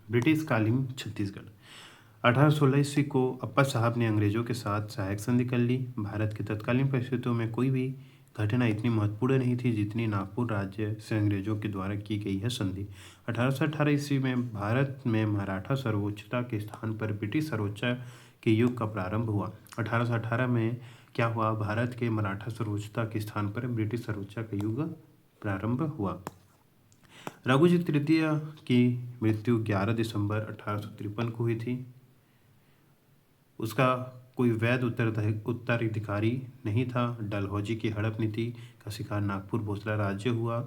British कालीन छत्तीसगढ़ 1816 ईस्वी को अप्पा साहब ने अंग्रेजों के साथ सहायक संधि कर ली। भारत की तत्कालीन परिस्थितियों में कोई भी घटना इतनी महत्वपूर्ण नहीं थी जितनी नागपुर राज्य से अंग्रेजों के द्वारा की गई है संधि। 1818 ईस्वी में भारत में मराठा सर्वोच्चता के स्थान पर ब्रिटिश सर्वोच्चता के युग का प्रारंभ हुआ। 1818 में क्या हुआ? भारत के मराठा सर्वोच्चता के स्थान पर ब्रिटिश सर्वोच्चता का युग प्रारंभ हुआ। रघुजी तृतीय की मृत्यु 11 दिसंबर 1853 को हुई थी। उसका कोई वैध उत्तराधिकारी नहीं था। डलहौजी की हड़प नीति का शिकार नागपुर भोसला राज्य हुआ।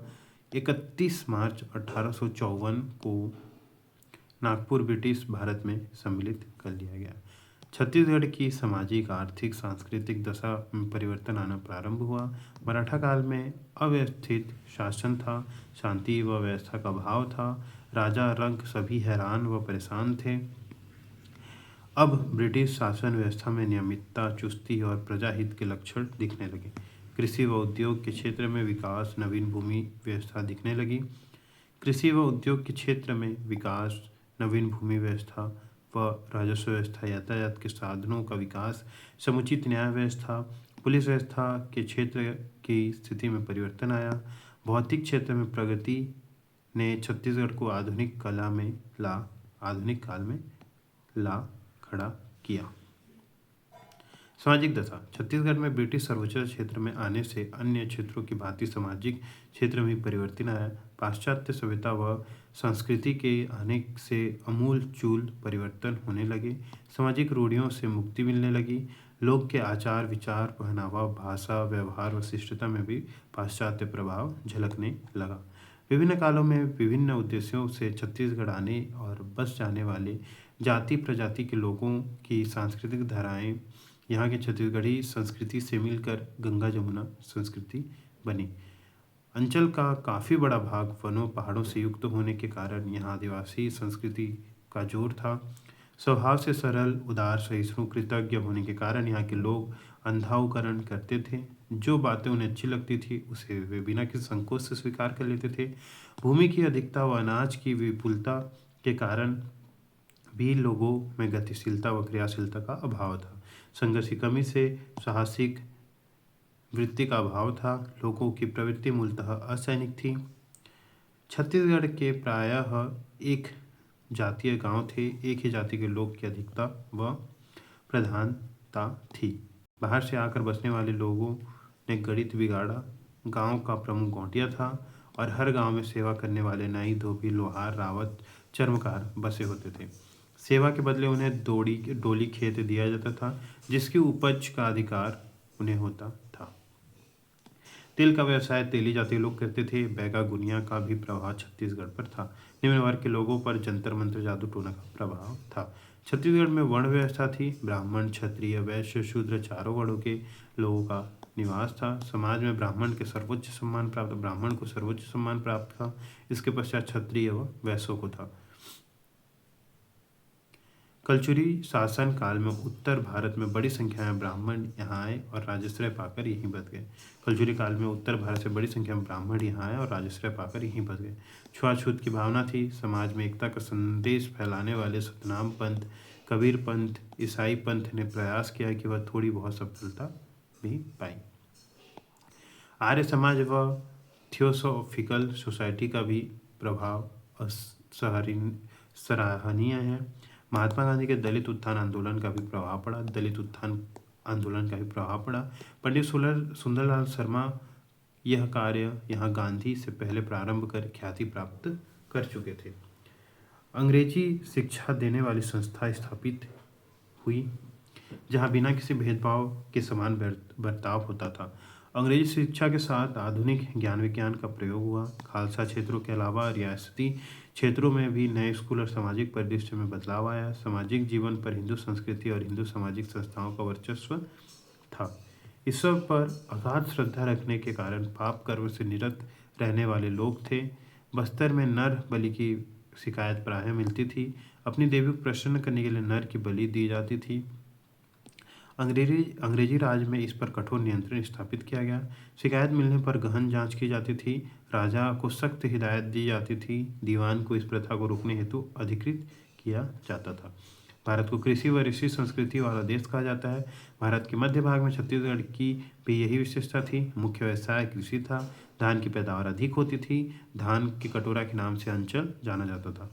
31 मार्च 1854 को नागपुर ब्रिटिश भारत में सम्मिलित कर लिया गया। छत्तीसगढ़ की सामाजिक, आर्थिक, सांस्कृतिक दशा में परिवर्तन आना प्रारंभ हुआ। मराठा काल में अव्यवस्थित शासन था, शांति व व्यवस्था का अभाव था। राजा रंक सभी हैरान व परेशान थे। अब ब्रिटिश शासन व्यवस्था में नियमितता, चुस्ती और प्रजाहित के लक्षण दिखने लगे। कृषि व उद्योग के क्षेत्र में विकास, नवीन भूमि व्यवस्था दिखने लगी। कृषि व उद्योग के क्षेत्र में विकास, नवीन भूमि व्यवस्था व राजस्व व्यवस्था, यातायात के साधनों का विकास, समुचित न्याय व्यवस्था, पुलिस व्यवस्था के क्षेत्र की स्थिति में परिवर्तन आया। भौतिक क्षेत्र में प्रगति ने छत्तीसगढ़ को आधुनिक काल में ला खड़ा किया। सामाजिक दशा छत्तीसगढ़ में ब्रिटिश सर्वोच्च क्षेत्र में आने से अन्य क्षेत्रों की भांति सामाजिक क्षेत्र में परिवर्तन आया। पाश्चात्य सभ्यता व संस्कृति के आने से अमूल चूल परिवर्तन होने लगे। सामाजिक रूढ़ियों से मुक्ति मिलने लगी। लोग के आचार विचार, पहनावा, भाषा, व्यवहार व शिष्टता में भी पाश्चात्य प्रभाव झलकने लगा। विभिन्न कालों में विभिन्न उद्देश्यों से छत्तीसगढ़ आने और बस जाने वाले जाति प्रजाति के लोगों की सांस्कृतिक धाराएं यहाँ की छत्तीसगढ़ी संस्कृति से मिलकर गंगा जमुना संस्कृति बनी। अंचल का काफ़ी बड़ा भाग वनों पहाड़ों से युक्त होने के कारण यहाँ आदिवासी संस्कृति का जोर था। स्वभाव से सरल, उदार, सहिष्णु, कृतज्ञ होने के कारण यहाँ के लोग अंधानुकरण करते थे। जो बातें उन्हें अच्छी लगती थी उसे वे बिना किसी संकोच से स्वीकार कर लेते थे। भूमि की अधिकता व अनाज की विपुलता के कारण भी लोगों में गतिशीलता व क्रियाशीलता का अभाव था। संघर्ष की कमी से साहसिक वृत्ति का अभाव था। लोगों की प्रवृत्ति मूलतः असैनिक थी। छत्तीसगढ़ के प्रायः एक जातीय गांव थे। एक ही जाति के लोग की अधिकता व प्रधानता थी। बाहर से आकर बसने वाले लोगों ने गणित बिगाड़ा। गांव का प्रमुख गौंटिया था और हर गांव में सेवा करने वाले नाई, धोबी, लोहार, रावत, चर्मकार बसे होते थे। सेवा के बदले उन्हें डोली खेत दिया जाता था जिसकी उपज का अधिकार उन्हें होता था। तेल का व्यवसाय तेली जाति लोग करते थे। बैगा गुनिया का भी प्रभाव छत्तीसगढ़ पर था। निम्न वर्ग के लोगों पर जंतर मंत्र, जादू टोना का प्रभाव था। छत्तीसगढ़ में वर्ण व्यवस्था थी। ब्राह्मण, क्षत्रिय, वैश्य, शूद्र चारों वर्णों के लोगों का निवास था। समाज में ब्राह्मण को सर्वोच्च सम्मान प्राप्त था। इसके पश्चात क्षत्रिय व वैश्यों को था। कलचुरी शासन काल में उत्तर भारत में बड़ी संख्या में ब्राह्मण यहाँ आए और राजाश्रय पाकर यहीं बस गए। कलचुरी काल में उत्तर भारत से बड़ी संख्या में ब्राह्मण यहाँ आए और राजाश्रय पाकर यहीं बस गए। छुआछूत की भावना थी। समाज में एकता का संदेश फैलाने वाले सतनाम पंथ, कबीर पंथ, ईसाई पंथ ने प्रयास किया कि वह थोड़ी बहुत सफलता भी पाई। आर्य समाज व थियोसॉफिकल सोसाइटी का भी प्रभाव सराहनीय है। महात्मा गांधी के दलित उत्थान आंदोलन का भी प्रभाव पड़ा। पंडित सुंदरलाल शर्मा यह कार्य यहाँ गांधी से पहले प्रारंभ कर ख्याति प्राप्त कर चुके थे। अंग्रेजी शिक्षा देने वाली संस्था स्थापित हुई जहाँ बिना किसी भेदभाव के समान बर्ताव होता था। अंग्रेजी शिक्षा के साथ आधुनिक ज्ञान विज्ञान का प्रयोग हुआ। खालसा क्षेत्रों के अलावा रियासती क्षेत्रों में भी नए स्कूल और सामाजिक परिदृश्य में बदलाव आया। सामाजिक जीवन पर हिंदू संस्कृति और हिंदू सामाजिक संस्थाओं का वर्चस्व था। ईश्वर पर अगाध श्रद्धा रखने के कारण पाप कर्म से निरत रहने वाले लोग थे। बस्तर में नर बलि की शिकायत प्रायः मिलती थी। अपनी देवी को प्रसन्न करने के लिए नर की बलि दी जाती थी। अंग्रेजी राज में इस पर कठोर नियंत्रण स्थापित किया गया। शिकायत मिलने पर गहन जांच की जाती थी। राजा को सख्त हिदायत दी जाती थी। दीवान को इस प्रथा को रोकने हेतु अधिकृत किया जाता था। भारत को कृषि व ऋषि संस्कृति वाला देश कहा जाता है। भारत के मध्य भाग में छत्तीसगढ़ की भी यही विशेषता थी। मुख्य व्यवसाय कृषि था। धान की पैदावार अधिक होती थी। धान के कटोरा के नाम से अंचल जाना जाता था।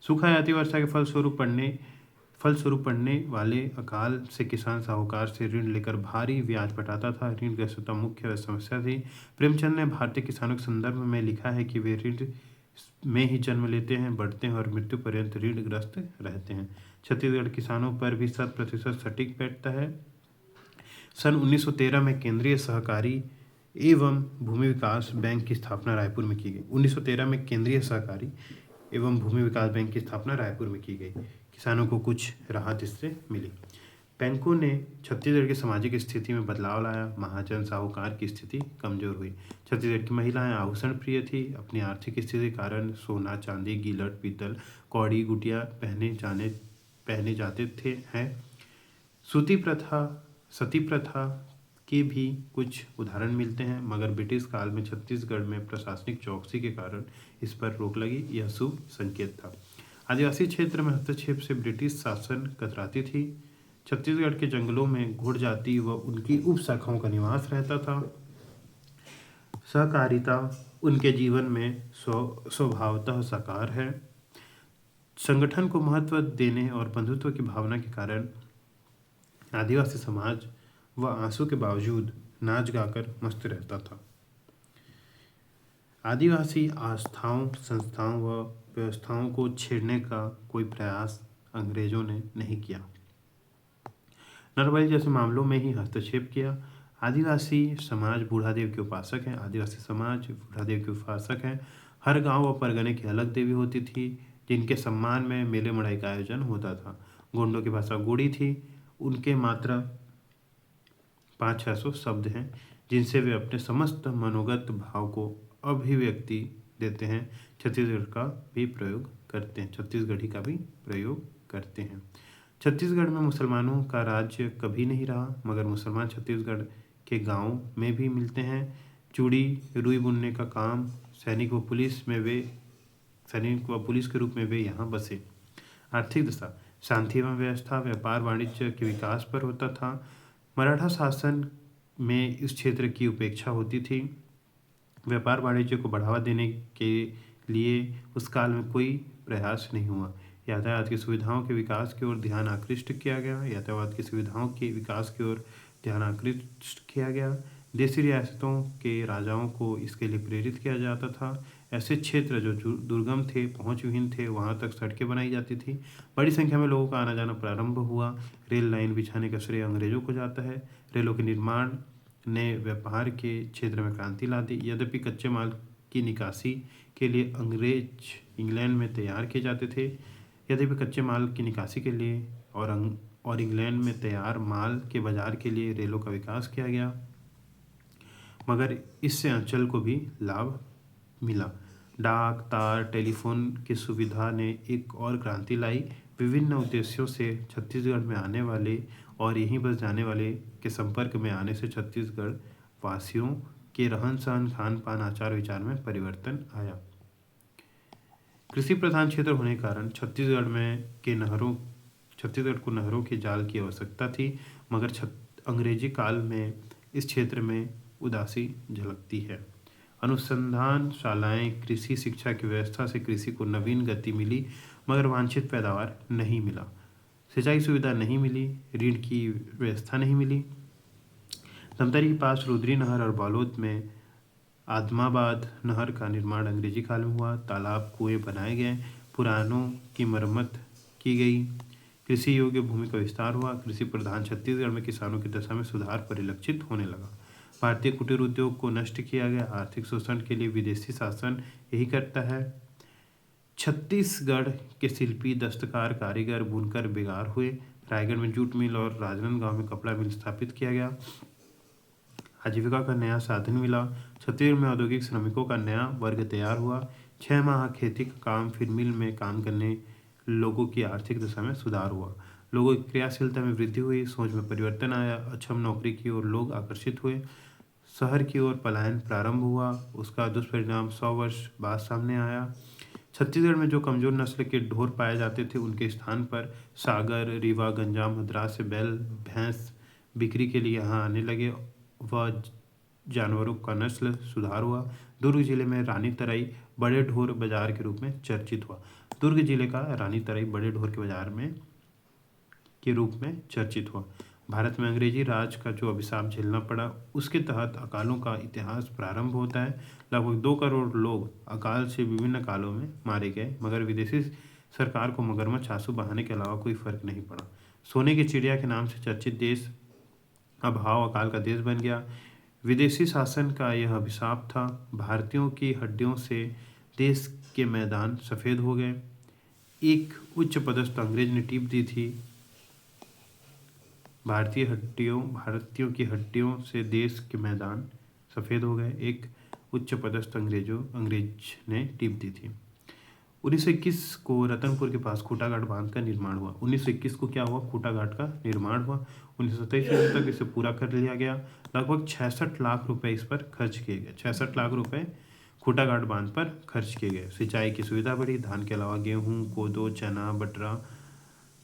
सूखा अति वर्षा के फलस्वरूप पड़ने वाले अकाल से किसान साहूकार से ऋण लेकर भारी ब्याज पटाता था। ऋण ग्रस्तता मुख्य समस्या थी। प्रेमचंद ने भारतीय किसानों के संदर्भ में लिखा है कि वे ऋण में ही जन्म लेते हैं, बढ़ते हैं और मृत्यु पर्यंत ऋणग्रस्त रहते हैं। छत्तीसगढ़ किसानों पर भी 100% सटीक बैठता है। सन 1913 में केंद्रीय सहकारी एवं भूमि विकास बैंक की स्थापना रायपुर में की गई। 1913 में केंद्रीय सहकारी एवं भूमि विकास बैंक की स्थापना रायपुर में की गई। किसानों को कुछ राहत इससे मिली। बैंकों ने छत्तीसगढ़ की सामाजिक स्थिति में बदलाव लाया। महाजन साहूकार की स्थिति कमजोर हुई। छत्तीसगढ़ की महिलाएं आभूषण प्रिय थी। अपनी आर्थिक स्थिति के कारण सोना, चांदी, गिलट, पीतल, कौड़ी, गुटिया पहने जाते थे हैं। सती प्रथा के भी कुछ उदाहरण मिलते हैं, मगर ब्रिटिश काल में छत्तीसगढ़ में प्रशासनिक चौकसी के कारण इस पर रोक लगी। यह शुभ संकेत था। आदिवासी क्षेत्र में हस्तक्षेप से ब्रिटिश शासन कतराती थी। छत्तीसगढ़ के जंगलों में घुड़ जाति व उनकी उप शाखाओं का निवास रहता था। सहकारिता उनके जीवन में स्वभावतः साकार है। संगठन को महत्व देने और बंधुत्व की भावना के कारण आदिवासी समाज व आंसू के बावजूद नाच गाकर मस्त रहता था। आदिवासी आस्थाओं, संस्थाओं व व्यवस्थाओं को छेड़ने का कोई प्रयास अंग्रेजों ने नहीं किया। नरबली जैसे मामलों में ही हस्तक्षेप किया। आदिवासी समाज बूढ़ादेव के उपासक हैं। हर गांव व परगने की अलग देवी होती थी, जिनके सम्मान में मेले मड़ाई का आयोजन होता था। गोंडों की भाषा गोड़ी थी। उनके मात्र 500-600 शब्द हैं, जिनसे वे अपने समस्त मनोगत भाव को अभिव्यक्ति देते हैं। छत्तीसगढ़ी का भी प्रयोग करते हैं। छत्तीसगढ़ में मुसलमानों का राज्य कभी नहीं रहा, मगर मुसलमान छत्तीसगढ़ के गांव में भी मिलते हैं। चूड़ी रुई बुनने का काम सैनिक व पुलिस के रूप में वे यहाँ बसे। आर्थिक दशा शांति एवं व्यवस्था, व्यापार वाणिज्य के विकास पर होता था। मराठा शासन में इस क्षेत्र की उपेक्षा होती थी। व्यापार वाणिज्य को बढ़ावा देने के लिए उस काल में कोई प्रयास नहीं हुआ। यातायात की सुविधाओं के विकास की ओर ध्यान आकृष्ट किया गया। देशी रियासतों के राजाओं को इसके लिए प्रेरित किया जाता था। ऐसे क्षेत्र जो दुर्गम थे, पहुंच विहीन थे, वहां तक सड़कें बनाई जाती थी। बड़ी संख्या में लोगों का आना जाना प्रारंभ हुआ। रेल लाइन बिछाने का श्रेय अंग्रेजों को जाता है। रेलों के निर्माण ने व्यापार के क्षेत्र में क्रांति ला दी। यद्यपि कच्चे माल की निकासी के लिए अंग्रेज इंग्लैंड में तैयार किए जाते थे। और इंग्लैंड में तैयार माल के बाजार के लिए रेलों का विकास किया गया, मगर इससे अंचल को भी लाभ मिला। डाक, तार, टेलीफोन की सुविधा ने एक और क्रांति लाई। विभिन्न उद्देश्यों से छत्तीसगढ़ में आने वाले और यहीं बस जाने वाले के संपर्क में आने से छत्तीसगढ़ वासियों के रहन सहन, खान पान, आचार विचार में परिवर्तन आया। कृषि प्रधान क्षेत्र होने के कारण छत्तीसगढ़ को नहरों के जाल की आवश्यकता थी, मगर अंग्रेजी काल में इस क्षेत्र में उदासी झलकती है। अनुसंधान शालाएं, कृषि शिक्षा की व्यवस्था से कृषि को नवीन गति मिली, मगर वांछित पैदावार नहीं मिला। सिंचाई सुविधा नहीं मिली, ऋण की व्यवस्था नहीं मिली। धमतरी के पास रुद्री नहर और बालोद में आदमाबाद नहर का निर्माण अंग्रेजी काल में हुआ। तालाब, कुएं बनाए गए, पुरानों की मरम्मत की गई, कृषि योग्य भूमि का विस्तार हुआ। कृषि प्रधान छत्तीसगढ़ में किसानों की दशा में सुधार परिलक्षित होने लगा। भारतीय कुटीर उद्योग को नष्ट किया गया। आर्थिक शोषण के लिए विदेशी शासन यही करता है। छत्तीसगढ़ के शिल्पी, दस्तकार, कारीगर, बुनकर बेकार हुए। रायगढ़ में जूट मिल और राजनांदगांव में कपड़ा मिल स्थापित किया गया। आजीविका का नया साधन मिला। छत्तीसगढ़ में औद्योगिक श्रमिकों का नया वर्ग तैयार हुआ। 6 माह खेती का काम, फिर मिल में काम करने लोगों की आर्थिक दशा में सुधार हुआ। लोगों की क्रियाशीलता में वृद्धि हुई, सोच में परिवर्तन आया, अक्षम नौकरी की ओर लोग आकर्षित हुए, शहर की ओर पलायन प्रारंभ हुआ। उसका दुष्परिणाम 100 वर्ष बाद सामने आया। छत्तीसगढ़ में जो कमजोर नस्ल के ढोर पाए जाते थे, उनके स्थान पर सागर, रीवा, गंजाम, मद्रास से बैल भैंस बिक्री के लिए यहाँ आने लगे व जानवरों का नस्ल सुधार हुआ। दुर्ग जिले में रानी तराई बड़े ढोर बाजार के रूप में चर्चित हुआ। दुर्ग जिले का रानी तराई बड़े ढोर के बाजार में के रूप में चर्चित हुआ। भारत में अंग्रेजी राज का जो अभिशाप झेलना पड़ा, उसके तहत अकालों का इतिहास प्रारंभ होता है। लगभग 2 करोड़ लोग अकाल से विभिन्न कालों में मारे गए, मगर विदेशी सरकार को मगरमच्छ आंसू बहाने के अलावा कोई फर्क नहीं पड़ा। सोने की चिड़िया के नाम से चर्चित देश अभाव अकाल का देश बन गया। विदेशी शासन का यह अभिशाप था। भारतीयों की हड्डियों से देश के मैदान सफ़ेद हो गए। एक उच्च पदस्थ अंग्रेज ने टीप दी थी, भारतीयों की हड्डियों से देश के मैदान सफ़ेद हो गए। एक उच्च पदस्थ अंग्रेज ने टीप दी थी। 1921 को रतनपुर के पास खूटाघाट बांध का निर्माण हुआ। 1921 को क्या हुआ? खूटाघाट का निर्माण हुआ। 1927 तक इसे पूरा कर लिया गया। लगभग 66 लाख रुपए इस पर खर्च किए गए। 66 लाख रुपए खूटाघाट बांध पर खर्च किए गए। सिंचाई की सुविधा बढ़ी। धान के अलावा गेहूं, कोदो, चना, बटरा,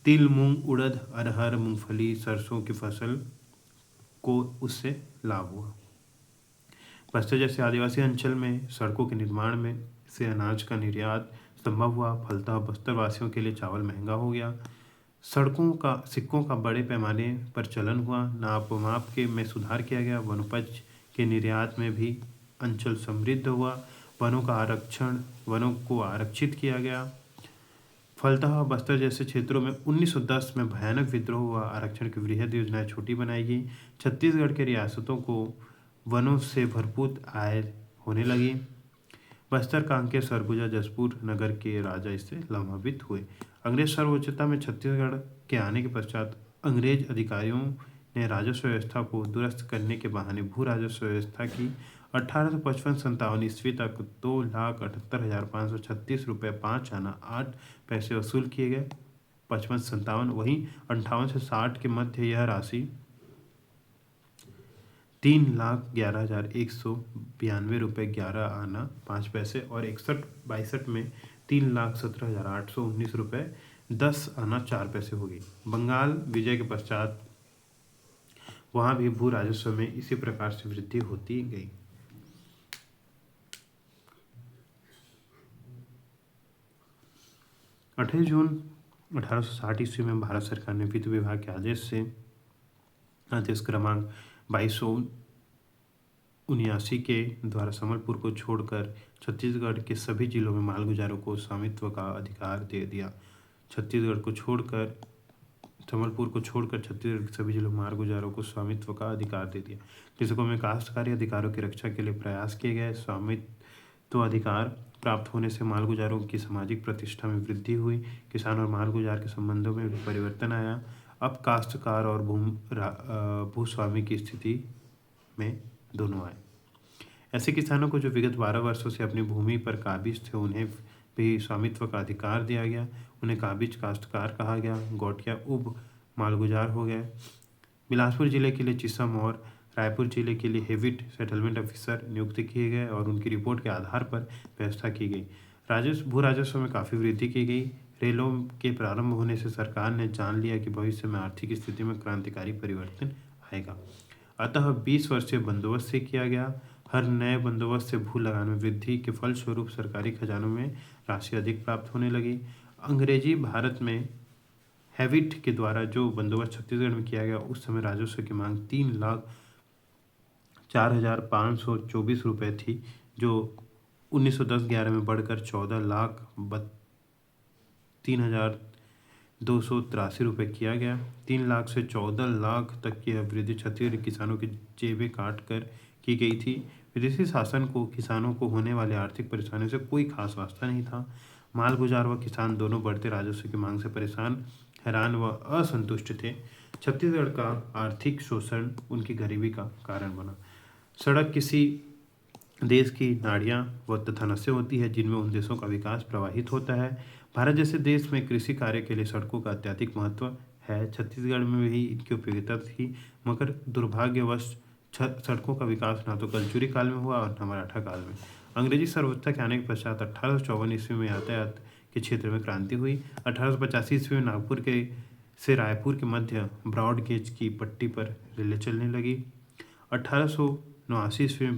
तिल, मूंग, उड़द, अरहर, मूंगफली, सरसों की फसल को उससे लाभ हुआ। बस्तर जैसे आदिवासी अंचल में सड़कों के निर्माण में से अनाज का निर्यात संभव हुआ। फलतः बस्तर वासियों के लिए चावल महंगा हो गया। सिक्कों का बड़े पैमाने पर चलन हुआ। नाप माप के में सुधार किया गया। वनोपज के निर्यात में भी अंचल समृद्ध हुआ। वनों को आरक्षित किया गया। फलतः बस्तर जैसे क्षेत्रों में 1910 में भयानक विद्रोह हुआ। आरक्षण की वृहद योजनाएं छोटी बनाई गई। छत्तीसगढ़ के रियासतों को वनों से भरपूर आय होने लगी। बस्तर, कांकेर, सरगुजा, जसपुर नगर के राजा इससे लाभान्वित हुए। अंग्रेज सर्वोच्चता में छत्तीसगढ़ के आने के पश्चात अंग्रेज अधिकारियों ने राजस्व व्यवस्था को दुरुस्त करने के बहाने भू राजस्व व्यवस्था की। 1855-57 ईस्वी तक 2,78,536 रुपये 5 आना 8 पैसे वसूल किए गए। 55-57 वहीं 58 से 60 के मध्य यह राशि 3,11,192 रुपये 11 आना 5 पैसे और 61-62 में 3,17,819 रुपये 10 आना 4 पैसे हो गई। बंगाल विजय के पश्चात वहाँ भी भू राजस्व में इसी प्रकार से वृद्धि होती गई। 28 जून 1860 ईस्वी में भारत सरकार ने वित्त विभाग के आदेश क्रमांक 2279 के द्वारा संबलपुर को छोड़कर छत्तीसगढ़ के सभी जिलों में मालगुजारों को स्वामित्व का अधिकार दे दिया। संबलपुर को छोड़कर छत्तीसगढ़ के सभी जिलों में मालगुजारों को स्वामित्व का अधिकार दे दिया। कृषकों में काश्तकारी अधिकारों की रक्षा के लिए प्रयास किए गए। स्वामित्व अधिकार प्राप्त होने से मालगुजारों की सामाजिक प्रतिष्ठा में वृद्धि हुई। किसान और मालगुजार के संबंधों में भी परिवर्तन आया। अब काश्तकार और भूस्वामी की स्थिति में दोनों आए। ऐसे किसानों को जो विगत 12 वर्षों से अपनी भूमि पर काबिज थे, उन्हें भी स्वामित्व का अधिकार दिया गया। उन्हें काबिज काश्तकार कहा गया। गौटिया उब मालगुजार हो गए। बिलासपुर जिले के लिए चिसम और रायपुर जिले के लिए हेविट सेटलमेंट ऑफिसर नियुक्त किए गए और उनकी रिपोर्ट के आधार पर व्यवस्था की गई। भू राजस्व में काफ़ी वृद्धि की गई। रेलों के प्रारंभ होने से सरकार ने जान लिया कि भविष्य में आर्थिक स्थिति में क्रांतिकारी परिवर्तन आएगा। अतः 20 वर्षीय बंदोबस्त से किया गया। हर नए बंदोबस्त से भू लगान में वृद्धि के फलस्वरूप सरकारी खजानों में राशि अधिक प्राप्त होने लगी। अंग्रेजी भारत में हैविट के द्वारा जो बंदोबस्त छत्तीसगढ़ में किया गया, उस समय राजस्व की मांग 3,04,524 रुपये थी, जो 1910-11 में बढ़कर 14,03,283 रुपये किया गया। 3 लाख से 14 लाख तक की वृद्धि छत्तीसगढ़ किसानों की जेबें काट कर की गई थी। विदेशी शासन को किसानों को होने वाली आर्थिक परेशानियों से कोई खास वास्ता नहीं था। मालगुजार व किसान दोनों बढ़ते राजस्व की मांग से परेशान, हैरान व असंतुष्ट थे। छत्तीसगढ़ का आर्थिक शोषण उनकी गरीबी का कारण बना। सड़क किसी देश की नाड़ियाँ व तथा नसें होती है जिनमें उन देशों का विकास प्रवाहित होता है। भारत जैसे देश में कृषि कार्य के लिए सड़कों का अत्यधिक महत्व है, छत्तीसगढ़ में भी इनकी उपयोगिता थी, मगर दुर्भाग्यवश सड़कों का विकास ना तो कलचुरी काल में हुआ और न मराठा काल में। अंग्रेजी सर्वोच्च के आने के पश्चात 1854 ईस्वी में यातायात के क्षेत्र में क्रांति हुई। 1885 ईस्वी में नागपुर के से रायपुर के मध्य ब्रॉड गेज की पट्टी पर रेलें चलने लगी। 1889 ईस्वी में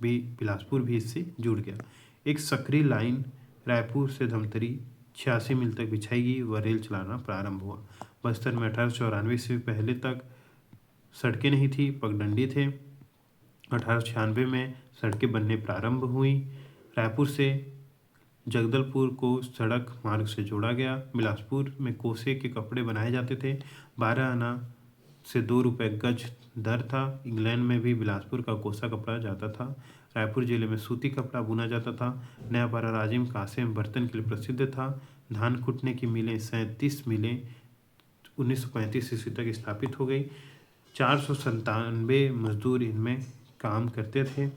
बिलासपुर भी इससे जुड़ गया। एक सक्रिय लाइन रायपुर से धमतरी 86 मील तक बिछाई गई व रेल चलाना प्रारंभ हुआ। बस्तर में 1894 ईस्वी पहले तक सड़कें नहीं थी, पगडंडी थे। 1896 में सड़कें बनने प्रारंभ हुई। रायपुर से जगदलपुर को सड़क मार्ग से जोड़ा गया। बिलासपुर में कोसे के कपड़े बनाए जाते थे। 12 आना से 2 रुपये गज दर था। इंग्लैंड में भी बिलासपुर का कोसा कपड़ा जाता था। रायपुर जिले में सूती कपड़ा बुना जाता था। नया पारा राजिम कांसे में बर्तन के लिए प्रसिद्ध था। धान कूटने की मिलें 37 मिलें 1935 ईस्वी तक स्थापित हो गई। 497 मजदूर इनमें काम करते थे।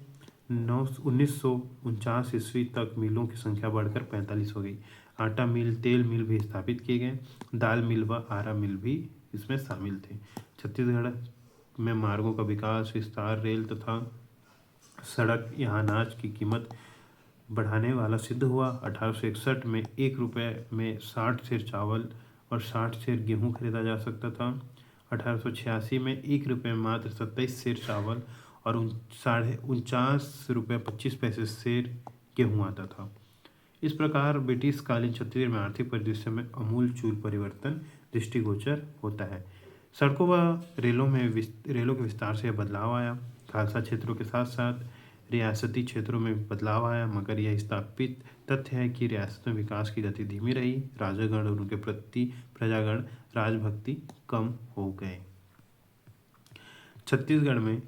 1949 ईस्वी तक मिलों की संख्या बढ़कर 45 हो गई। आटा मिल, तेल मिल भी स्थापित किए गए। दाल मिल व आरा मिल भी इसमें शामिल थे। छत्तीसगढ़ में मार्गों का विकास, विस्तार, रेल तथा सड़क यहाँ अनाज की कीमत बढ़ाने वाला सिद्ध हुआ। 1861 में 1 रुपये में 60 सेर चावल और 60 सेर गेहूँ खरीदा जा सकता था। 1886 में 1 रुपये में मात्र 27 सेर चावल और 49.25 सेर गेहूँ आता था। इस प्रकार ब्रिटिश कालीन छत्तीसगढ़ में आर्थिक परिदृश्य में आमूल-चूल परिवर्तन दृष्टिगोचर होता है। सड़कों व रेलों के विस्तार से यह बदलाव आया। खालसा क्षेत्रों के साथ साथ रियासती क्षेत्रों में बदलाव आया, मगर यह स्थापित तथ्य है कि रियासत में विकास की गति धीमी रही। राजागण और उनके प्रति प्रजागण राजभक्ति कम हो गए। छत्तीसगढ़ में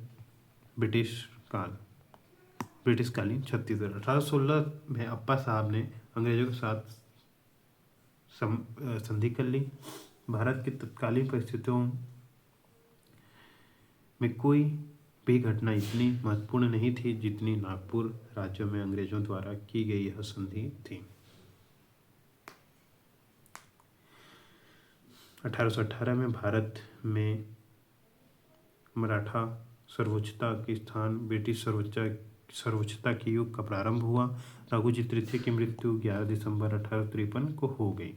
ब्रिटिशकालीन छत्तीसगढ़ 1816 में अप्पा साहब ने अंग्रेजों के साथ संधि कर ली। भारत की तत्कालीन परिस्थितियों में कोई भी घटना इतनी महत्वपूर्ण नहीं थी जितनी नागपुर राज्य में अंग्रेजों द्वारा की गई यह संधि थी। 1818 में भारत में मराठा सर्वोच्चता के स्थान ब्रिटिश सर्वोच्चता के युग का प्रारंभ हुआ। रघुजी तृतीय की मृत्यु 11 दिसंबर 1853 को हो गई।